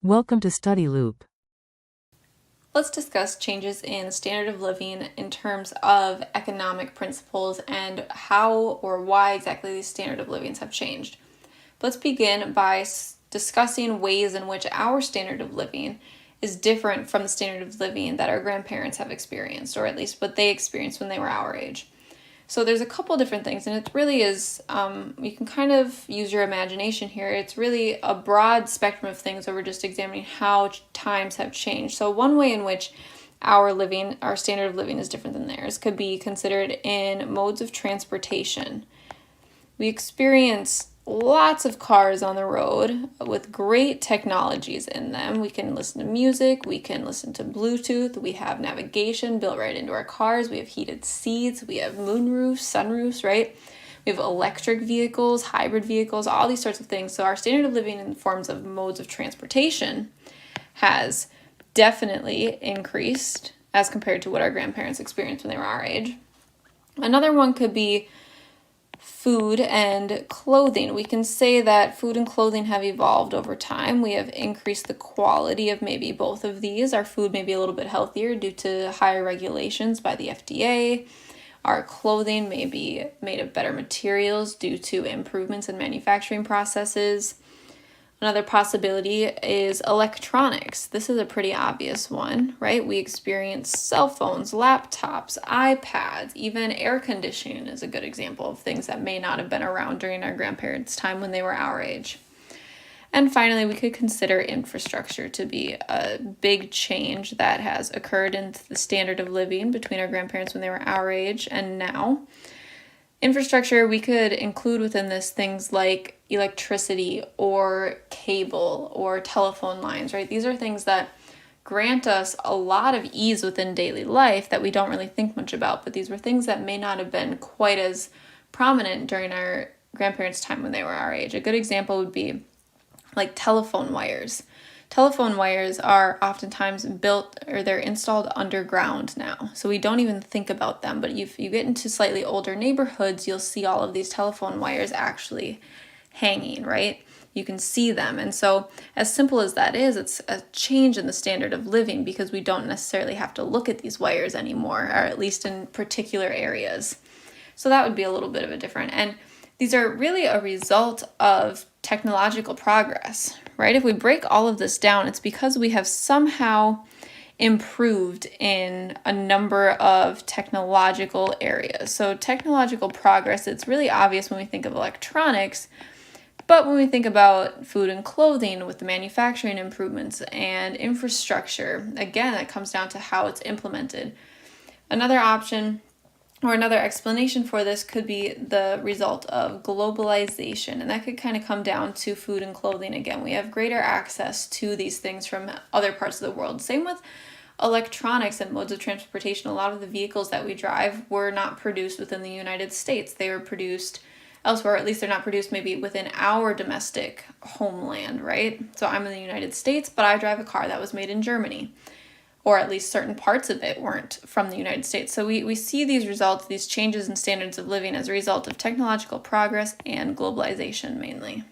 Welcome to Study Loop. Let's discuss changes in the standard of living in terms of economic principles and how or why exactly these standard of livings have changed. Let's begin by discussing ways in which our standard of living is different from the standard of living that our grandparents have experienced, or at least what they experienced when they were our age. So there's a couple different things, and it really is, you can kind of use your imagination here. It's really a broad spectrum of things that we're just examining how times have changed. So one way in which our standard of living is different than theirs could be considered in modes of transportation. We experience lots of cars on the road with great technologies in them. We can listen to music, we can listen to Bluetooth, we have navigation built right into our cars, we have heated seats, we have moonroofs, sunroofs, right? We have electric vehicles, hybrid vehicles, all these sorts of things. So our standard of living in forms of modes of transportation has definitely increased as compared to what our grandparents experienced when they were our age. Another one could be food and clothing. We can say that food and clothing have evolved over time. We have increased the quality of maybe both of these. Our food may be a little bit healthier due to higher regulations by the FDA. Our clothing may be made of better materials due to improvements in manufacturing processes. Another possibility is electronics. This is a pretty obvious one, right? We experience cell phones, laptops, iPads, even air conditioning is a good example of things that may not have been around during our grandparents' time when they were our age. And finally, we could consider infrastructure to be a big change that has occurred in the standard of living between our grandparents when they were our age and now. Infrastructure, we could include within this things like electricity or cable or telephone lines, right? These are things that grant us a lot of ease within daily life that we don't really think much about, but these were things that may not have been quite as prominent during our grandparents' time when they were our age. A good example would be like telephone wires. Telephone wires are oftentimes built or they're installed underground now. So we don't even think about them. But if you get into slightly older neighborhoods, you'll see all of these telephone wires actually hanging, right? You can see them. And so as simple as that is, it's a change in the standard of living because we don't necessarily have to look at these wires anymore, or at least in particular areas. So that would be a little bit of a different. And these are really a result of technological progress, right? If we break all of this down, it's because we have somehow improved in a number of technological areas. So technological progress, it's really obvious when we think of electronics, but when we think about food and clothing with the manufacturing improvements and infrastructure, again, that comes down to how it's implemented. Another option or another explanation for this could be the result of globalization, and that could kind of come down to food and clothing again. We have greater access to these things from other parts of the world. Same with electronics and modes of transportation. A lot of the vehicles that we drive were not produced within the United States. They were produced elsewhere, or at least they're not produced maybe within our domestic homeland, right? So I'm in the United States, but I drive a car that was made in Germany, or at least certain parts of it weren't from the United States. So we see these changes in standards of living as a result of technological progress and globalization mainly.